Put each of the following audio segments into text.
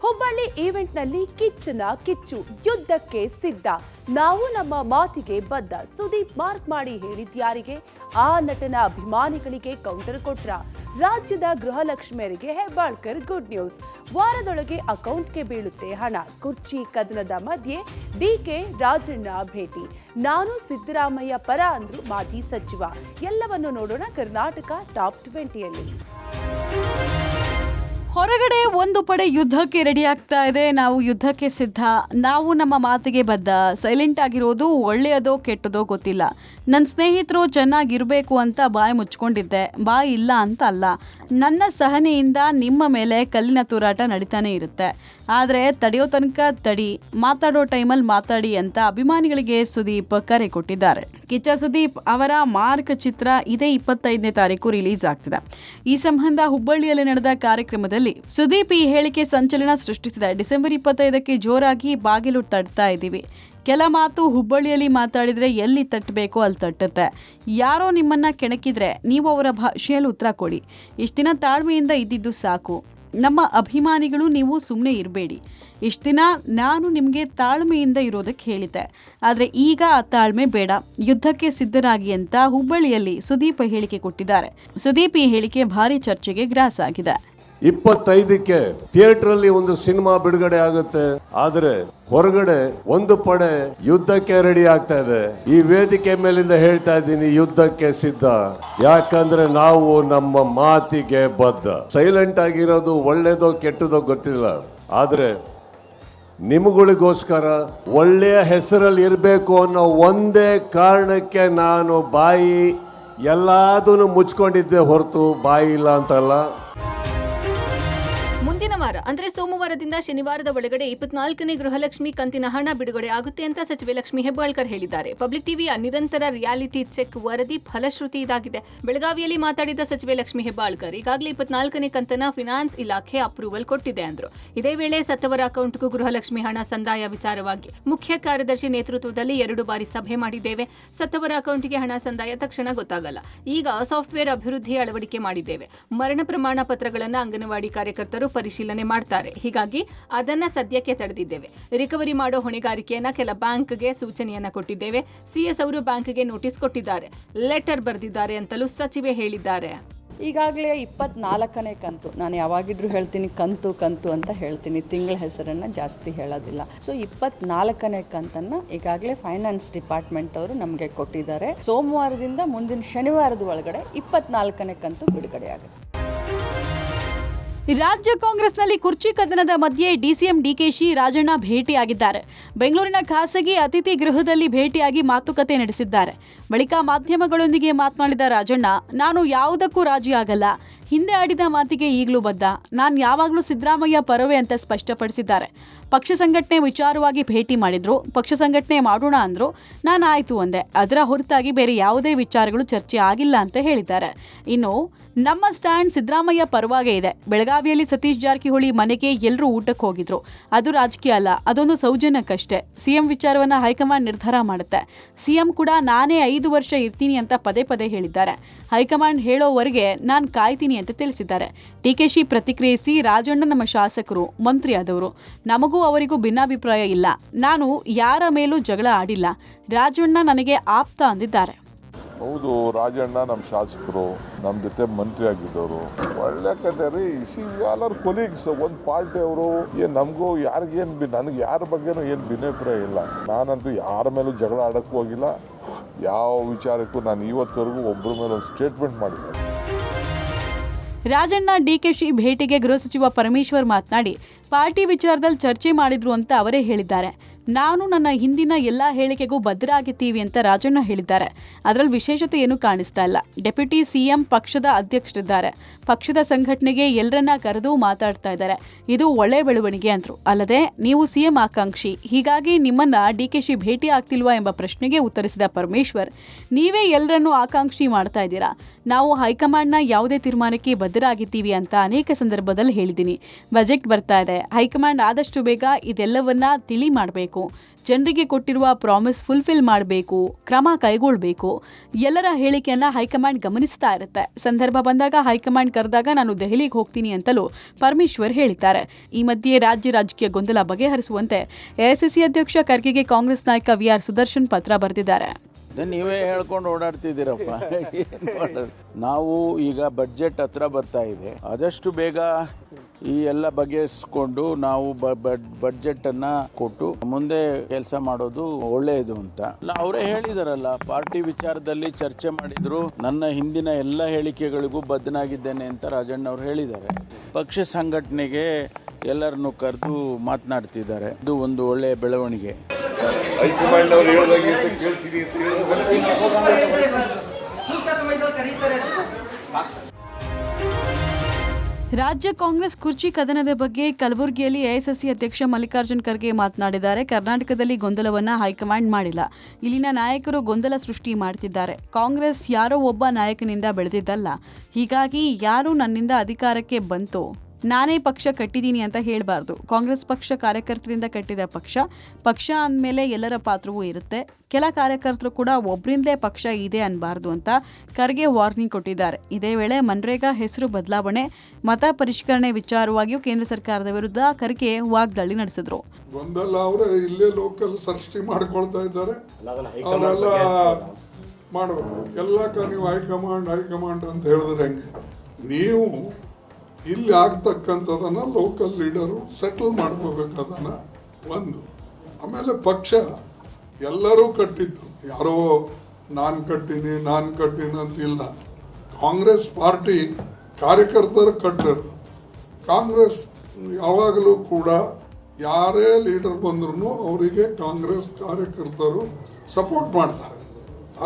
ಹುಬ್ಬಳ್ಳಿ ಈವೆಂಟ್ನಲ್ಲಿ ಕಿಚ್ಚನ ಕಿಚ್ಚು ಯುದ್ಧಕ್ಕೆ ಸಿದ್ಧ. ನಾವು ನಮ್ಮ ಮಾತಿಗೆ ಬದ್ಧ. ಸುದೀಪ್ ಮಾರ್ಕ್ ಮಾಡಿ ಹೇಳಿದ್ಯಾರಿಗೆ? ಆ ನಟನ ಅಭಿಮಾನಿಗಳಿಗೆ ಕೌಂಟರ್ ಕೊಟ್ರ. ರಾಜ್ಯದ ಗೃಹಲಕ್ಷ್ಮಿಯರಿಗೆ ಹೆಬ್ಬಾಳ್ಕರ್ ಗುಡ್ ನ್ಯೂಸ್. ವಾರದೊಳಗೆ ಅಕೌಂಟ್ಗೆ ಬೀಳುತ್ತೆ ಹಣ. ಕುರ್ಚಿ ಕದನದ ಮಧ್ಯೆ ಡಿಕೆ ರಾಜಣ್ಣ ಭೇಟಿ. ನಾನು ಸಿದ್ದರಾಮಯ್ಯ ಪರ ಅಂದ್ರು ಮಾಜಿ ಸಚಿವ. ಎಲ್ಲವನ್ನು ನೋಡೋಣ ಕರ್ನಾಟಕ ಟಾಪ್ 20ಯಲ್ಲಿ. ಹೊರಗಡೆ ಒಂದು ಪಡೆ ಯುದ್ಧಕ್ಕೆ ರೆಡಿ ಆಗ್ತಾ ಇದೆ. ನಾವು ಯುದ್ಧಕ್ಕೆ ಸಿದ್ಧ, ನಾವು ನಮ್ಮ ಮಾತಿಗೆ ಬದ್ಧ. ಸೈಲೆಂಟ್ ಆಗಿರೋದು ಒಳ್ಳೆಯದೋ ಕೆಟ್ಟದೋ ಗೊತ್ತಿಲ್ಲ. ನನ್ನ ಸ್ನೇಹಿತರು ಚೆನ್ನಾಗಿರಬೇಕು ಅಂತ ಬಾಯಿ ಮುಚ್ಕೊಂಡಿದ್ದೆ. ಬಾಯಿ ಇಲ್ಲ ಅಂತ ಅಲ್ಲ, ನನ್ನ ಸಹನೆಯಿಂದ ನಿಮ್ಮ ಮೇಲೆ ಕಲ್ಲಿನ ತೂರಾಟ ನಡೀತಾನೆ ಇರುತ್ತೆ. ಆದರೆ ತಡೆಯೋ ತನಕ ತಡಿ, ಮಾತಾಡೋ ಟೈಮಲ್ಲಿ ಮಾತಾಡಿ ಅಂತ ಅಭಿಮಾನಿಗಳಿಗೆ ಸುದೀಪ್ ಕರೆ ಕೊಟ್ಟಿದ್ದಾರೆ. ಕಿಚ್ಚ ಸುದೀಪ್ ಅವರ ಮಾರ್ಕ್ ಚಿತ್ರ ಇದೇ 25ನೇ ತಾರೀಕು ರಿಲೀಸ್ ಆಗ್ತಿದೆ. ಈ ಸಂಬಂಧ ಹುಬ್ಬಳ್ಳಿಯಲ್ಲಿ ನಡೆದ ಕಾರ್ಯಕ್ರಮದಲ್ಲಿ ಸುದೀಪ್ ಈ ಹೇಳಿಕೆ ಸಂಚಲನ ಸೃಷ್ಟಿಸಿದೆ. ಡಿಸೆಂಬರ್ 25ಕ್ಕೆ ಜೋರಾಗಿ ಬಾಗಿಲು ತಟ್ತಾ ಇದ್ದೀವಿ. ಕೆಲ ಮಾತು ಹುಬ್ಬಳ್ಳಿಯಲ್ಲಿ ಮಾತಾಡಿದ್ರೆ ಎಲ್ಲಿ ತಟ್ಟಬೇಕೋ ಅಲ್ಲಿ ತಟ್ಟುತ್ತೆ. ಯಾರೋ ನಿಮ್ಮನ್ನ ಕೆಣಕಿದ್ರೆ ನೀವು ಅವರ ಭಾಷೆಯಲ್ಲಿ ಉತ್ತರ ಕೊಡಿ. ಇಷ್ಟು ದಿನ ತಾಳ್ಮೆಯಿಂದ ಇದ್ದಿದ್ದು ಸಾಕು. ನಮ್ಮ ಅಭಿಮಾನಿಗಳು ನೀವು ಸುಮ್ಮನೆ ಇರಬೇಡಿ. ಇಷ್ಟು ದಿನ ನಾನು ನಿಮಗೆ ತಾಳ್ಮೆಯಿಂದ ಇರೋದಕ್ಕೆ ಹೇಳಿದ್ದೆ, ಆದರೆ ಈಗ ಆ ತಾಳ್ಮೆ ಬೇಡ, ಯುದ್ಧಕ್ಕೆ ಸಿದ್ಧರಾಗಿ ಅಂತ ಹುಬ್ಬಳ್ಳಿಯಲ್ಲಿ ಸುದೀಪ್ ಹೇಳಿಕೆ ಕೊಟ್ಟಿದ್ದಾರೆ. ಸುದೀಪ್ ಈ ಹೇಳಿಕೆ ಭಾರಿ ಚರ್ಚೆಗೆ ಗ್ರಾಸ ಆಗಿದೆ. 25ಕ್ಕೆ ಥಿಯೇಟರ್ ಅಲ್ಲಿ ಒಂದು ಸಿನಿಮಾ ಬಿಡುಗಡೆ ಆಗುತ್ತೆ, ಆದ್ರೆ ಹೊರಗಡೆ ಒಂದು ಪಡೆ ಯುದ್ಧಕ್ಕೆ ರೆಡಿ ಆಗ್ತಾ ಇದೆ. ಈ ವೇದಿಕೆ ಮೇಲಿಂದ ಹೇಳ್ತಾ ಇದ್ದೀನಿ, ಯುದ್ಧಕ್ಕೆ ಸಿದ್ಧ. ಯಾಕಂದ್ರೆ ನಾವು ನಮ್ಮ ಮಾತಿಗೆ ಬದ್ಧ. ಸೈಲೆಂಟ್ ಆಗಿರೋದು ಒಳ್ಳೇದೋ ಕೆಟ್ಟದೋ ಗೊತ್ತಿಲ್ಲ, ಆದ್ರೆ ನಿಮ್ಗಳಿಗೋಸ್ಕರ ಒಳ್ಳೆಯ ಹೆಸರಲ್ಲಿ ಇರಬೇಕು ಅನ್ನೋ ಒಂದೇ ಕಾರಣಕ್ಕೆ ನಾನು ಬಾಯಿ ಎಲ್ಲದನ್ನು ಮುಚ್ಕೊಂಡಿದ್ದೆ ಹೊರತು ಬಾಯಿ ಇಲ್ಲ ಅಂತಲ್ಲ. ಮುಂದಿನ ವಾರ ಅಂದ್ರೆ ಸೋಮವಾರದಿಂದ ಶನಿವಾರದ ಒಳಗಡೆ 24ನೇ ಗೃಹಲಕ್ಷ್ಮಿ ಕಂತಿನ ಹಣ ಬಿಡುಗಡೆ ಆಗುತ್ತೆ ಅಂತ ಸಚಿವೆ ಲಕ್ಷ್ಮಿ ಹೆಬ್ಬಾಳ್ಕರ್ ಹೇಳಿದ್ದಾರೆ. ಪಬ್ಲಿಕ್ ಟಿವಿಯ ನಿರಂತರ ರಿಯಾಲಿಟಿ ಚೆಕ್ ವರದಿ ಫಲಶ್ರುತಿ ಇದಾಗಿದೆ. ಬೆಳಗಾವಿಯಲ್ಲಿ ಮಾತಾಡಿದ ಸಚಿವೆ ಲಕ್ಷ್ಮಿ ಹೆಬ್ಬಾಳ್ಕರ್ ಈಗಾಗಲೇ 24ನೇ ಕಂತನ ಫಿನಾನ್ಸ್ ಇಲಾಖೆ ಅಪ್ರೂವಲ್ ಕೊಟ್ಟಿದೆ ಅಂದ್ರು. ಇದೇ ವೇಳೆ ಸತ್ತವರ ಅಕೌಂಟ್ಗೂ ಗೃಹಲಕ್ಷ್ಮಿ ಹಣ ಸಂದಾಯ ವಿಚಾರವಾಗಿ ಮುಖ್ಯ ಕಾರ್ಯದರ್ಶಿ ನೇತೃತ್ವದಲ್ಲಿ 2 ಬಾರಿ ಸಭೆ ಮಾಡಿದ್ದೇವೆ. ಸತ್ತವರ ಅಕೌಂಟ್ಗೆ ಹಣ ಸಂದಾಯ ತಕ್ಷಣ ಗೊತ್ತಾಗಲ್ಲ. ಈಗ ಸಾಫ್ಟ್ವೇರ್ ಅಭಿವೃದ್ಧಿ ಅಳವಡಿಕೆ ಮಾಡಿದ್ದೇವೆ. ಮರಣ ಪ್ರಮಾಣ ಪತ್ರಗಳನ್ನು ಅಂಗನವಾಡಿ ಕಾರ್ಯಕರ್ತರು ಪರಿಶೀಲನೆ ಮಾಡ್ತಾರೆ. ಹೀಗಾಗಿ ಅದನ್ನ ಸದ್ಯಕ್ಕೆ ತಡೆದಿದ್ದೇವೆ. ರಿಕವರಿ ಮಾಡೋ ಹೊಣೆಗಾರಿಕೆಯನ್ನ ಕೆಲ ಬ್ಯಾಂಕ್ಗೆ ಸೂಚನೆಯನ್ನ ಕೊಟ್ಟಿದ್ದೇವೆ. ಸಿಎಸ್ ಅವರು ಬ್ಯಾಂಕ್ಗೆ ನೋಟಿಸ್ ಕೊಟ್ಟಿದ್ದಾರೆ, ಲೆಟರ್ ಬರೆದಿದ್ದಾರೆ ಅಂತಲೂ ಸಚಿವೆ ಹೇಳಿದ್ದಾರೆ. ಈಗಾಗಲೇ 24ನೇ ಕಂತು, ನಾನು ಯಾವಾಗಿದ್ರೂ ಹೇಳ್ತೀನಿ ಕಂತು ಕಂತು ಅಂತ ಹೇಳ್ತೀನಿ, ತಿಂಗಳ ಹೆಸರನ್ನು ಜಾಸ್ತಿ ಹೇಳೋದಿಲ್ಲ. ಸೊ 24ನೇ ಕಂತನ್ನು ಈಗಾಗಲೇ ಫೈನಾನ್ಸ್ ಡಿಪಾರ್ಟ್ಮೆಂಟ್ ಅವರು ನಮಗೆ ಕೊಟ್ಟಿದ್ದಾರೆ. ಸೋಮವಾರದಿಂದ ಮುಂದಿನ ಶನಿವಾರದ ಒಳಗಡೆ 24ನೇ ಕಂತು ಬಿಡುಗಡೆ ಆಗುತ್ತೆ. ರಾಜ್ಯ ಕಾಂಗ್ರೆಸ್ನಲ್ಲಿ ಕುರ್ಚಿ ಕದನದ ಮಧ್ಯೆ ಡಿಸಿಎಂ ಡಿಕೆಶಿ ರಾಜಣ್ಣ ಭೇಟಿಯಾಗಿದ್ದಾರೆ. ಬೆಂಗಳೂರಿನ ಖಾಸಗಿ ಅತಿಥಿ ಗೃಹದಲ್ಲಿ ಭೇಟಿಯಾಗಿ ಮಾತುಕತೆ ನಡೆಸಿದ್ದಾರೆ. ಬಳಿಕ ಮಾಧ್ಯಮಗಳೊಂದಿಗೆ ಮಾತನಾಡಿದ ರಾಜಣ್ಣ, ನಾನು ಯಾವುದಕ್ಕೂ ರಾಜಿಯಾಗಲ್ಲ, ಹಿಂದೆ ಆಡಿದ ಮಾತಿಗೆ ಈಗಲೂ ಬದ್ಧ, ನಾನು ಯಾವಾಗಲೂ ಸಿದ್ದರಾಮಯ್ಯ ಪರವೇ ಅಂತ ಸ್ಪಷ್ಟಪಡಿಸಿದ್ದಾರೆ. ಪಕ್ಷ ಸಂಘಟನೆ ವಿಚಾರವಾಗಿ ಭೇಟಿ ಮಾಡಿದ್ರು, ಪಕ್ಷ ಸಂಘಟನೆ ಮಾಡೋಣ ಅಂದ್ರು, ನಾನು ಆಯ್ತು ಅಂದೆ. ಅದರ ಹೊರತಾಗಿ ಬೇರೆ ಯಾವುದೇ ವಿಚಾರಗಳು ಚರ್ಚೆ ಆಗಿಲ್ಲ ಅಂತ ಹೇಳಿದ್ದಾರೆ. ಇನ್ನು ನಮ್ಮ ಸ್ಟ್ಯಾಂಡ್ ಸಿದ್ದರಾಮಯ್ಯ ಪರವಾಗೇ ಇದೆ. ಬೆಳಗಾವಿಯಲ್ಲಿ ಸತೀಶ್ ಜಾರಕಿಹೊಳಿ ಮನೆಗೆ ಎಲ್ಲರೂ ಊಟಕ್ಕೆ ಹೋಗಿದ್ರು. ಅದು ರಾಜಕೀಯ ಅಲ್ಲ, ಅದೊಂದು ಸೌಜನ್ಯಕ್ಕಷ್ಟೇ. ಸಿಎಂ ವಿಚಾರವನ್ನ ಹೈಕಮಾಂಡ್ ನಿರ್ಧಾರ ಮಾಡುತ್ತೆ. ಸಿಎಂ ಕೂಡ ನಾನೇ 5 ವರ್ಷ ಇರ್ತೀನಿ ಅಂತ ಪದೇ ಪದೇ ಹೇಳಿದ್ದಾರೆ. ಹೈಕಮಾಂಡ್ ಹೇಳೋವರೆಗೆ ನಾನು ಕಾಯ್ತೀನಿ ಅಂತ ತಿಳಿಸಿದ್ದಾರೆ. ಡಿಕೆಶಿ ಪ್ರತಿಕ್ರಿಯಿಸಿ, ರಾಜಣ್ಣ ನಮ್ಮ ಶಾಸಕರು, ಮಂತ್ರಿ ಆದವರು, ನಮಗೂ ಅವರಿಗೂ ಭಿನ್ನಾಭಿಪ್ರಾಯ ಇಲ್ಲ. ನಾನು ಯಾರ ಮೇಲೂ ಜಗಳ ಆಡಿಲ್ಲ. ರಾಜಣ್ಣ ನನಗೆ ಆಪ್ತ ಅಂದಿದ್ದಾರೆ. ಹೌದು, ರಾಜಣ್ಣ ನಮ್ಮ ಶಾಸಕರು, ನಮ್ಮ ಜೊತೆ ಮಂತ್ರಿ ಆಗಿದ್ದವರು, ಒಳ್ಳೆ ಕತೆ ರೀ. ಎಲ್ಲರೂ ಕೊಲೀಗ್ಸ್, ಒಂದು ಪಾರ್ಟಿ ಅವರು. ನಮಗೂ ಯಾರಿಗೇನು, ನನಗೆ ಯಾರ ಬಗ್ಗೆನೂ ಏನು ಭಿನ್ನಾಭಿಪ್ರಾಯ ಇಲ್ಲ. ನಾನಂತೂ ಯಾರ ಮೇಲೂ ಜಗಳ ಆಡೋಕ್ಕೂ ಹೋಗಿಲ್ಲ. ಯಾವ ವಿಚಾರಕ್ಕೂ ನಾನು ಇವತ್ತವರೆಗೂ ಒಬ್ಬರ ಮೇಲೆ ಒಂದು ಸ್ಟೇಟ್ಮೆಂಟ್ ಮಾಡಿದ್ದೆ. ರಾಜಣ್ಣ ಡಿಕೆಶಿ ಭೇಟಿಗೆ ಗೃಹ ಸಚಿವ ಪರಮೇಶ್ವರ್ ಮಾತನಾಡಿ, ಪಾರ್ಟಿ ವಿಚಾರದಲ್ಲಿ ಚರ್ಚೆ ಮಾಡಿದ್ರು ಅಂತ ಅವರೇ ಹೇಳಿದ್ದಾರೆ. ನಾನು ನನ್ನ ಹಿಂದಿನ ಎಲ್ಲ ಹೇಳಿಕೆಗೂ ಬದ್ಧರಾಗಿದ್ದೀವಿ ಅಂತ ರಾಜಣ್ಣ ಹೇಳಿದ್ದಾರೆ. ಅದರಲ್ಲಿ ವಿಶೇಷತೆ ಏನೂ ಕಾಣಿಸ್ತಾ ಇಲ್ಲ. ಡೆಪ್ಯೂಟಿ ಸಿಎಂ ಪಕ್ಷದ ಅಧ್ಯಕ್ಷರಿದ್ದಾರೆ. ಪಕ್ಷದ ಸಂಘಟನೆಗೆ ಎಲ್ಲರನ್ನ ಕರೆದು ಮಾತಾಡ್ತಾ ಇದ್ದಾರೆ. ಇದು ಒಳ್ಳೆ ಬೆಳವಣಿಗೆ ಅಂದ್ರು. ಅಲ್ಲದೆ ನೀವು ಸಿಎಂ ಆಕಾಂಕ್ಷಿ, ಹೀಗಾಗಿ ನಿಮ್ಮನ್ನ ಡಿಕೆಶಿ ಭೇಟಿ ಆಗ್ತಿಲ್ವಾ ಎಂಬ ಪ್ರಶ್ನೆಗೆ ಉತ್ತರಿಸಿದ ಪರಮೇಶ್ವರ್, ನೀವೇ ಎಲ್ಲರನ್ನೂ ಆಕಾಂಕ್ಷಿ ಮಾಡ್ತಾ ಇದ್ದೀರಾ. ನಾವು ಹೈಕಮಾಂಡ್ನ ಯಾವುದೇ ತೀರ್ಮಾನಕ್ಕೆ ಬದ್ಧರಾಗಿದ್ದೀವಿ ಅಂತ ಅನೇಕ ಸಂದರ್ಭದಲ್ಲಿ ಹೇಳಿದ್ದೀನಿ. ಬಜೆಟ್ ಬರ್ತಾ ಇದೆ, ಹೈಕಮಾಂಡ್ ಆದಷ್ಟು ಬೇಗ ಇದೆಲ್ಲವನ್ನ ತಿಳಿ ಮಾಡಬೇಕು. ಮಾಡಬೇಕು, ಜನರಿಗೆ ಕೊಟ್ಟಿರುವ ಪ್ರಾಮಿಸ್ ಫುಲ್ಫಿಲ್ ಮಾಡಬೇಕು, ಕ್ರಮ ಕೈಗೊಳ್ಳಬೇಕು. ಎಲ್ಲರ ಹೇಳಿಕೆಯನ್ನು ಹೈಕಮಾಂಡ್ ಗಮನಿಸ್ತಾ ಇರುತ್ತೆ. ಸಂದರ್ಭ ಬಂದಾಗ ಹೈಕಮಾಂಡ್ ಕರೆದಾಗ ನಾನು ದೆಹಲಿಗೆ ಹೋಗ್ತೀನಿ ಅಂತಲೂ ಪರಮೇಶ್ವರ್ ಹೇಳಿದ್ದಾರೆ. ಈ ಮಧ್ಯೆ ರಾಜಕೀಯ ಗೊಂದಲ ಬಗೆಹರಿಸುವಂತೆ ಎಐಸಿಸಿ ಅಧ್ಯಕ್ಷ ಖರ್ಗೆಗೆ ಕಾಂಗ್ರೆಸ್ ನಾಯಕ ವಿ.ಆರ್. ಸುದರ್ಶನ್ ಪತ್ರ ಬರೆದಿದ್ದಾರೆ. ನೀವೇ ಹೇಳ್ಕೊಂಡು ಓಡಾಡ್ತಿದ್ದೀರಪ್ಪ. ನಾವು ಈಗ ಬಡ್ಜೆಟ್ ಹತ್ರ ಬರ್ತಾ ಇದೆ, ಆದಷ್ಟು ಬೇಗ ಈ ಎಲ್ಲ ಬಗೆಹರಿಸ್ಕೊಂಡು ನಾವು ಬಡ್ಜೆಟ್ ಅನ್ನ ಕೊಟ್ಟು ಮುಂದೆ ಕೆಲಸ ಮಾಡೋದು ಒಳ್ಳೆಯದು ಅಂತ ಅವರೇ ಹೇಳಿದಾರಲ್ಲ. ಪಾರ್ಟಿ ವಿಚಾರದಲ್ಲಿ ಚರ್ಚೆ ಮಾಡಿದ್ರು, ನನ್ನ ಹಿಂದಿನ ಎಲ್ಲ ಹೇಳಿಕೆಗಳಿಗೂ ಬದ್ಧನಾಗಿದ್ದೇನೆ ಅಂತ ರಾಜಣ್ಣ ಅವರು ಹೇಳಿದ್ದಾರೆ. ಪಕ್ಷ ಸಂಘಟನೆಗೆ ಎಲ್ಲರನ್ನು ಕರೆದು ಮಾತನಾಡ್ತಿದ್ದಾರೆ. ಇದು ಒಂದು ಒಳ್ಳೆಯ ಬೆಳವಣಿಗೆ. ಹೈಕಮಾಂಡ್ ಅವರು ಹೇಳಿದಾಗೆ ಕೇಳ್ತೀನಿ ಅಂತ ರಾಜ್ಯ ಕಾಂಗ್ರೆಸ್ ಕುರ್ಚಿ ಕದನದ ಬಗ್ಗೆ ಕಲಬುರಗಿಯಲ್ಲಿ ಎಐಸಿಸಿ ಅಧ್ಯಕ್ಷ ಮಲ್ಲಿಕಾರ್ಜುನ್ ಖರ್ಗೆ ಮಾತನಾಡಿದ್ದಾರೆ. ಕರ್ನಾಟಕದಲ್ಲಿ ಗೊಂದಲವನ್ನ ಹೈಕಮಾಂಡ್ ಮಾಡಿಲ್ಲ, ಇಲ್ಲಿನ ನಾಯಕರು ಗೊಂದಲ ಸೃಷ್ಟಿ ಮಾಡ್ತಿದ್ದಾರೆ. ಕಾಂಗ್ರೆಸ್ ಯಾರೋ ಒಬ್ಬ ನಾಯಕನಿಂದ ಬೆಳೆದಿದ್ದಲ್ಲ, ಹೀಗಾಗಿ ಯಾರು ನನ್ನಿಂದ ಅಧಿಕಾರಕ್ಕೆ ಬಂತೋ ನಾನೇ ಪಕ್ಷ ಕಟ್ಟಿದ್ದೀನಿ ಅಂತ ಹೇಳಬಾರ್ದು. ಕಾಂಗ್ರೆಸ್ ಪಕ್ಷ ಕಾರ್ಯಕರ್ತರಿಂದ ಕಟ್ಟಿದ ಪಕ್ಷ ಅಂದಮೇಲೆ ಎಲ್ಲರ ಪಾತ್ರವೂ ಇರುತ್ತೆ. ಕೆಲ ಕಾರ್ಯಕರ್ತರು ಕೂಡ ಒಬ್ಬರಿಂದಲೇ ಪಕ್ಷ ಇದೆ ಅನ್ನಬಾರ್ದು ಅಂತ ಖರ್ಗೆ ವಾರ್ನಿಂಗ್ ಕೊಟ್ಟಿದ್ದಾರೆ. ಇದೇ ವೇಳೆ ಮನ್ರೇಗಾ ಹೆಸರು ಬದಲಾವಣೆ, ಮತ ಪರಿಷ್ಕರಣೆ ವಿಚಾರವಾಗಿಯೂ ಕೇಂದ್ರ ಸರ್ಕಾರದ ವಿರುದ್ಧ ಖರ್ಗೆ ವಾಗ್ದಾಳಿ ನಡೆಸಿದ್ರು. ಗೊಂದಲ ಅವರೇ ಇಲ್ಲೇ ಲೋಕಲ್ ಸೃಷ್ಟಿ ಮಾಡ್ಕೊಳ್ತಾ ಇದ್ದಾರೆ. ಅವರೆಲ್ಲ ಮಾಡಬೇಕು. ಎಲ್ಲಕ್ಕ ನೀವು ಹೈಕಮಾಂಡ್ ಅಂತ ಹೇಳಿದ್ರೆ ಹೆಂಗೆ? ನೀವು ಇಲ್ಲಿ ಆಗ್ತಕ್ಕಂಥದನ್ನ ಲೋಕಲ್ ಲೀಡರು ಸೆಟಲ್ ಮಾಡ್ಕೋಬೇಕು. ಅದನ್ನ ಒಂದು. ಆಮೇಲೆ ಪಕ್ಷ ಎಲ್ಲರೂ ಕಟ್ಟಿದ್ದು, ಯಾರೋ ನಾನು ಕಟ್ಟಿನಿ ಅಂತಿಲ್ಲ. ಕಾಂಗ್ರೆಸ್ ಪಾರ್ಟಿ ಕಾರ್ಯಕರ್ತರು ಕಟ್ಟರು. ಕಾಂಗ್ರೆಸ್ ಯಾವಾಗಲೂ ಕೂಡ ಯಾರೇ ಲೀಡರ್ ಬಂದ್ರೂ ಅವರಿಗೆ ಕಾಂಗ್ರೆಸ್ ಕಾರ್ಯಕರ್ತರು ಸಪೋರ್ಟ್ ಮಾಡ್ತಾರೆ.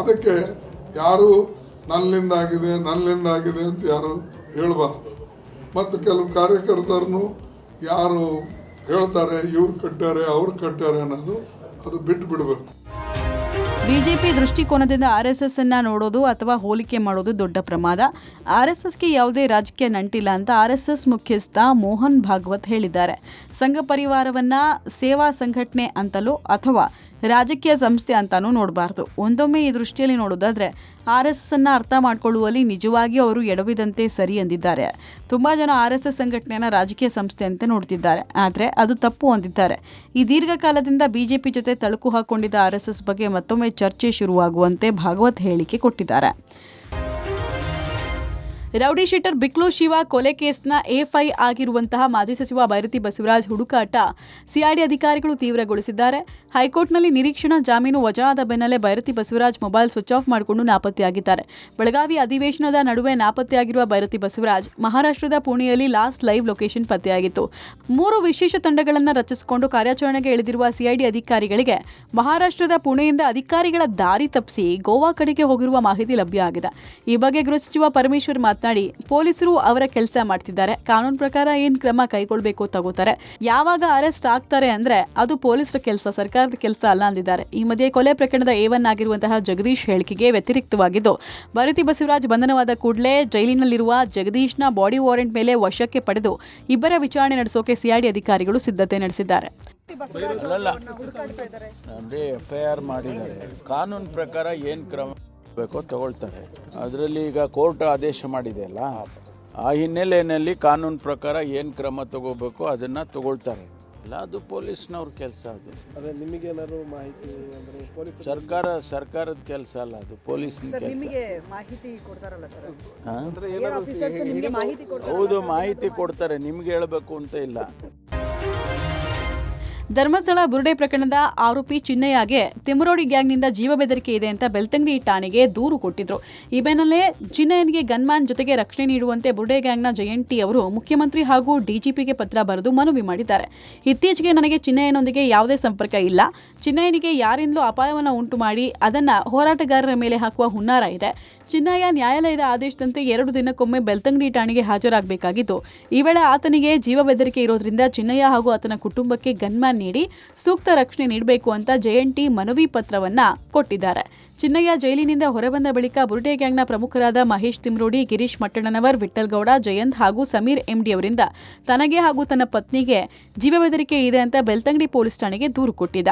ಅದಕ್ಕೆ ಯಾರು ನನ್ನಿಂದಾಗಿದೆ ಅಂತ ಯಾರು ಹೇಳಬಾರ್ದು. ಮತ್ತು ಕೆಲವು ಕಾರ್ಯಕರ್ತರನ್ನು ಯಾರು ಹೇಳ್ತಾರೆ ಇವ್ರು ಕಟ್ಟಾರೆ ಅವ್ರು ಕಟ್ಟಾರೆ ಅನ್ನೋದು ಅದು ಬಿಟ್ಟು ಬಿಡಬೇಕು. ಬಿಜೆಪಿ ದೃಷ್ಟಿಕೋನದಿಂದ ಆರ್ಎಸ್ಎಸ್ ಅನ್ನ ನೋಡೋದು ಅಥವಾ ಹೋಲಿಕೆ ಮಾಡೋದು ದೊಡ್ಡ ಪ್ರಮಾದ. ಆರ್ಎಸ್ಎಸ್ಗೆ ಯಾವುದೇ ರಾಜಕೀಯ ನಂಟಿಲ್ಲ ಅಂತ ಆರ್ಎಸ್ಎಸ್ ಮುಖ್ಯಸ್ಥ ಮೋಹನ್ ಭಾಗವತ್ ಹೇಳಿದ್ದಾರೆ. ಸಂಘ ಪರಿವಾರವನ್ನ ಸೇವಾ ಸಂಘಟನೆ ಅಂತಲೂ ಅಥವಾ ರಾಜಕೀಯ ಸಂಸ್ಥೆ ಅಂತಾನೂ ನೋಡಬಾರ್ದು. ಒಂದೊಮ್ಮೆ ಈ ದೃಷ್ಟಿಯಲ್ಲಿ ನೋಡೋದಾದ್ರೆ ಆರ್ಎಸ್ಎಸ್ ಅನ್ನ ಅರ್ಥ ಮಾಡ್ಕೊಳ್ಳುವಲ್ಲಿ ನಿಜವಾಗಿ ಅವರು ಎಡವಿದಂತೆ ಸರಿ ಎಂದಿದ್ದಾರೆ. ತುಂಬಾ ಜನ ಆರ್ಎಸ್ಎಸ್ ಸಂಘಟನೆಯನ್ನ ರಾಜಕೀಯ ಸಂಸ್ಥೆ ಅಂತ ನೋಡ್ತಿದ್ದಾರೆ, ಆದರೆ ಅದು ತಪ್ಪು ಅಂದಿದ್ದಾರೆ. ಈ ದೀರ್ಘಕಾಲದಿಂದ ಬಿಜೆಪಿ ಜೊತೆ ತಳುಕು ಹಾಕೊಂಡಿದ್ದ ಆರ್ಎಸ್ಎಸ್ ಬಗ್ಗೆ ಮತ್ತೊಮ್ಮೆ ಚರ್ಚೆ ಶುರುವಾಗುವಂತೆ ಭಾಗವತ್ ಹೇಳಿಕೆ ಕೊಟ್ಟಿದ್ದಾರೆ. ರೌಡಿ ಶೀಟರ್ ಬಿಕ್ಲು ಶಿವ ಕೊಲೆ ಕೇಸ್ನ ಎಫ್ಐ ಆಗಿರುವಂತಹ ಮಾಜಿ ಸಚಿವ ಬೈರತಿ ಬಸವರಾಜ್ ಹುಡುಕಾಟ ಸಿಐಡಿ ಅಧಿಕಾರಿಗಳು ತೀವ್ರಗೊಳಿಸಿದ್ದಾರೆ. ಹೈಕೋರ್ಟ್ನಲ್ಲಿ ನಿರೀಕ್ಷಣಾ ಜಾಮೀನು ವಜಾದ ಬೆನ್ನಲ್ಲೇ Byrathi Basavaraj mobile switch off ಮಾಡಿಕೊಂಡು ನಾಪತ್ತೆಯಾಗಿದ್ದಾರೆ. ಬೆಳಗಾವಿ ಅಧಿವೇಶನದ ನಡುವೆ ನಾಪತ್ತೆಯಾಗಿರುವ ಬೈರತಿ ಬಸವರಾಜ್ ಮಹಾರಾಷ್ಟ್ರದ ಪುಣೆಯಲ್ಲಿ ಲಾಸ್ಟ್ ಲೈವ್ ಲೊಕೇಶನ್ ಪತ್ತೆಯಾಗಿತ್ತು. 3 ವಿಶೇಷ ತಂಡಗಳನ್ನು ರಚಿಸಿಕೊಂಡು ಕಾರ್ಯಾಚರಣೆಗೆ ಇಳಿದಿರುವ ಸಿಐಡಿ ಅಧಿಕಾರಿಗಳಿಗೆ ಮಹಾರಾಷ್ಟ್ರದ ಪುಣೆಯಿಂದ ಅಧಿಕಾರಿಗಳ ದಾರಿ ತಪ್ಪಿಸಿ ಗೋವಾ ಕಡೆಗೆ ಹೋಗಿರುವ ಮಾಹಿತಿ ಲಭ್ಯ ಆಗಿದೆ. ಈ ಬಗ್ಗೆ ಗೃಹ ಸಚಿವ ಪರಮೇಶ್ವರ್ ಮಾತನಾಡಿ, ಪೊಲೀಸರು ಅವರ ಕೆಲಸ ಮಾಡ್ತಿದ್ದಾರೆ, ಕಾನೂನು ಪ್ರಕಾರ ಏನ್ ಕ್ರಮ ಕೈಗೊಳ್ಳಬೇಕು ತಗೋತಾರೆ. ಯಾವಾಗ ಅರೆಸ್ಟ್ ಆಗ್ತಾರೆ ಅಂದ್ರೆ ಅದು ಪೊಲೀಸರ ಕೆಲಸ, ಸರ್ಕಾರದ ಕೆಲಸ ಅಲ್ಲ ಅಂದಿದ್ದಾರೆ. ಈ ಮಧ್ಯೆ ಕೊಲೆ ಪ್ರಕರಣದ A1 ಆಗಿರುವಂತಹ ಜಗದೀಶ್ ಹೇಳಿಕೆಗೆ ವ್ಯತಿರಿಕ್ತವಾಗಿದ್ದು, ಬೈರತಿ ಬಸವರಾಜ್ ಬಂಧನವಾದ ಕೂಡಲೇ ಜೈಲಿನಲ್ಲಿರುವ ಜಗದೀಶ್ನ ಬಾಡಿ ವಾರೆಂಟ್ ಮೇಲೆ ವಶಕ್ಕೆ ಪಡೆದು ಇಬ್ಬರ ವಿಚಾರಣೆ ನಡೆಸೋಕೆ ಸಿಐಡಿ ಅಧಿಕಾರಿಗಳು ಸಿದ್ಧತೆ ನಡೆಸಿದ್ದಾರೆ. FIR ಮಾಡಿದ್ದಾರೆ, ಕಾನೂನು ಪ್ರಕಾರ ಏನ್ ಕ್ರಮ ಬೇಕೋ ತಗೊಳ್ತಾರೆ. ಅದರಲ್ಲಿ ಈಗ ಕೋರ್ಟ್ ಆದೇಶ ಮಾಡಿದೆ ಅಲ್ಲ, ಆ ಹಿನ್ನೆಲೆಯಲ್ಲಿ ಕಾನೂನು ಪ್ರಕಾರ ಏನು ಕ್ರಮ ತಗೋಬೇಕು ಅದನ್ನ ತಗೊಳ್ತಾರೆ. ಅಲ್ಲ, ಅದು ಪೊಲೀಸ್ನವ್ರ ಕೆಲಸ. ಅದು ನಿಮಗೇನಾದ್ರು ಮಾಹಿತಿ ಅಂದ್ರೆ ಸರ್ಕಾರದ ಕೆಲಸ ಅಲ್ಲ, ಅದು ಪೊಲೀಸ್ನ ಕೆಲಸ. ಹೌದು, ಮಾಹಿತಿ ಕೊಡ್ತಾರೆ, ನಿಮ್ಗೆ ಹೇಳಬೇಕು ಅಂತ ಇಲ್ಲ. ಧರ್ಮಸ್ಥಳ ಬುರುಡೆ ಪ್ರಕರಣದ ಆರೋಪಿ ಚಿನ್ನಯ್ಯಗೆ ತಿಮರೋಡಿ ಗ್ಯಾಂಗ್ನಿಂದ ಜೀವ ಬೆದರಿಕೆ ಇದೆ ಅಂತ ಬೆಳ್ತಂಗಡಿ ಠಾಣೆಗೆ ದೂರು ಕೊಟ್ಟಿದ್ರು. ಈ ಬೆನ್ನಲ್ಲೇ ಚಿನ್ನಯ್ಯನಿಗೆ ಗನ್ಮ್ಯಾನ್ ಜೊತೆಗೆ ರಕ್ಷಣೆ ನೀಡುವಂತೆ ಬುರುಡೆ ಗ್ಯಾಂಗ್ನ ಜಯಂತಿ ಅವರು ಮುಖ್ಯಮಂತ್ರಿ ಹಾಗೂ ಡಿಜಿಪಿಗೆ ಪತ್ರ ಬರೆದು ಮನವಿ ಮಾಡಿದ್ದಾರೆ. ಇತ್ತೀಚೆಗೆ ನನಗೆ ಚಿನ್ನಯ್ಯನೊಂದಿಗೆ ಯಾವುದೇ ಸಂಪರ್ಕ ಇಲ್ಲ, ಚಿನ್ನಯ್ಯನಿಗೆ ಯಾರಿಂದಲೂ ಅಪಾಯವನ್ನು ಉಂಟು ಮಾಡಿ ಅದನ್ನ ಹೋರಾಟಗಾರರ ಮೇಲೆ ಹಾಕುವ ಹುನ್ನಾರ ಇದೆ. ಚಿನ್ನಯ್ಯ ನ್ಯಾಯಾಲಯದ ಆದೇಶದಂತೆ 2 ದಿನಕ್ಕೊಮ್ಮೆ ಬೆಳ್ತಂಗಡಿ ಠಾಣೆಗೆ ಹಾಜರಾಗಬೇಕಾಗಿತ್ತು. ಈ ವೇಳೆ ಆತನಿಗೆ ಜೀವ ಬೆದರಿಕೆ ಇರೋದ್ರಿಂದ ಚಿನ್ನಯ್ಯ ಹಾಗೂ ಆತನ ಕುಟುಂಬಕ್ಕೆ ಗನ್ಮ್ಯಾನ್ ನೀಡಿ ಸೂಕ್ತ ರಕ್ಷಣೆ ನೀಡಬೇಕು ಅಂತ ಜೆಎನ್ಟಿ ಮನವಿ ಪತ್ರವನ್ನ ಕೊಟ್ಟಿದ್ದಾರೆ. ಚಿನ್ನಯ್ಯ ಜೈಲಿನಿಂದ ಹೊರಬಂದ ಬಳಿಕ ಬುರುಡೆ ಗ್ಯಾಂಗ್ನ ಪ್ರಮುಖರಾದ ಮಹೇಶ್ ತಿಮ್ರೋಡಿ, ಗಿರೀಶ್ ಮಟ್ಟಣ್ಣನವರ್, ವಿಠ್ಠಲ್ ಗೌಡ, ಜಯಂತ್ ಹಾಗೂ ಸಮೀರ್ ಎಂಡಿ ಅವರಿಂದ ತನಗೆ ಹಾಗೂ ತನ್ನ ಪತ್ನಿಗೆ ಜೀವ ಬೆದರಿಕೆ ಇದೆ ಅಂತ ಬೆಳ್ತಂಗಡಿ ಪೊಲೀಸ್ ಠಾಣೆಗೆ ದೂರು ಕೊಟ್ಟಿದ್ದ.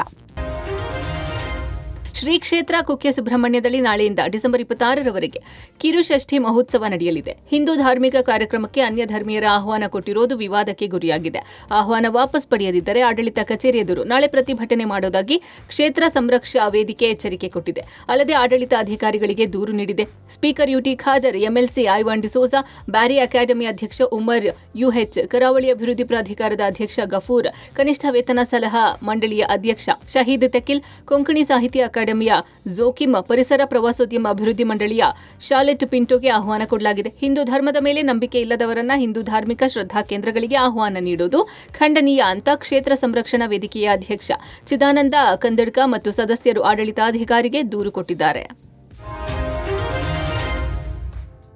ಶ್ರೀ ಕ್ಷೇತ್ರ ಕುಕ್ಕೆ ಸುಬ್ರಹ್ಮಣ್ಯದಲ್ಲಿ ನಾಳೆಯಿಂದ ಡಿಸೆಂಬರ್ 26ರವರೆಗೆ ಕಿರುಷಷ್ಠಿ ಮಹೋತ್ಸವ ನಡೆಯಲಿದೆ. ಹಿಂದೂ ಧಾರ್ಮಿಕ ಕಾರ್ಯಕ್ರಮಕ್ಕೆ ಅನ್ಯ ಧರ್ಮೀಯರ ಆಹ್ವಾನ ಕೊಟ್ಟಿರೋದು ವಿವಾದಕ್ಕೆ ಗುರಿಯಾಗಿದೆ. ಆಹ್ವಾನ ವಾಪಸ್ ಪಡೆಯದಿದ್ದರೆ ಆಡಳಿತ ಕಚೇರಿ ಎದುರು ನಾಳೆ ಪ್ರತಿಭಟನೆ ಮಾಡೋದಾಗಿ ಕ್ಷೇತ್ರ ಸಂರಕ್ಷಾ ವೇದಿಕೆ ಎಚ್ಚರಿಕೆ ಕೊಟ್ಟಿದೆ. ಅಲ್ಲದೆ ಆಡಳಿತ ಅಧಿಕಾರಿಗಳಿಗೆ ದೂರು ನೀಡಿದೆ. Speaker UT Khader, MLC Ivan D'Souza, Beary academy ಅಧ್ಯಕ್ಷ ಉಮರ್ ಯುಎಚ್, ಕರಾವಳಿ ಅಭಿವೃದ್ಧಿ ಪ್ರಾಧಿಕಾರದ ಅಧ್ಯಕ್ಷ ಗಫೂರ್, ಕನಿಷ್ಠ ವೇತನ ಸಲಹಾ ಮಂಡಳಿಯ ಅಧ್ಯಕ್ಷ ಶಹೀದ್ ತೆಕಿಲ್, ಕೊಂಕಣಿ ಸಾಹಿತ್ಯ ಅಕಾಡೆಮಿಯ ಜೋಕಿಮ್, ಪರಿಸರ ಪ್ರವಾಸೋದ್ಯಮ ಅಭಿವೃದ್ಧಿ ಮಂಡಳಿಯ ಶಾಲೆಟ್ ಪಿಂಟೋಗೆ ಆಹ್ವಾನ ಕೊಡಲಾಗಿದೆ. ಹಿಂದೂ ಧರ್ಮದ ಮೇಲೆ ನಂಬಿಕೆ ಇಲ್ಲದವರನ್ನ ಹಿಂದೂ ಧಾರ್ಮಿಕ ಶ್ರದ್ಧಾ ಕೇಂದ್ರಗಳಿಗೆ ಆಹ್ವಾನ ನೀಡುವುದು ಖಂಡನೀಯ ಅಂತ ಕ್ಷೇತ್ರ ಸಂರಕ್ಷಣಾ ವೇದಿಕೆಯ ಅಧ್ಯಕ್ಷ ಚಿದಾನಂದ ಕಂದಡ್ಕ ಮತ್ತು ಸದಸ್ಯರು ಆಡಳಿತಾಧಿಕಾರಿಗೆ ದೂರು ಕೊಟ್ಟಿದ್ದಾರೆ.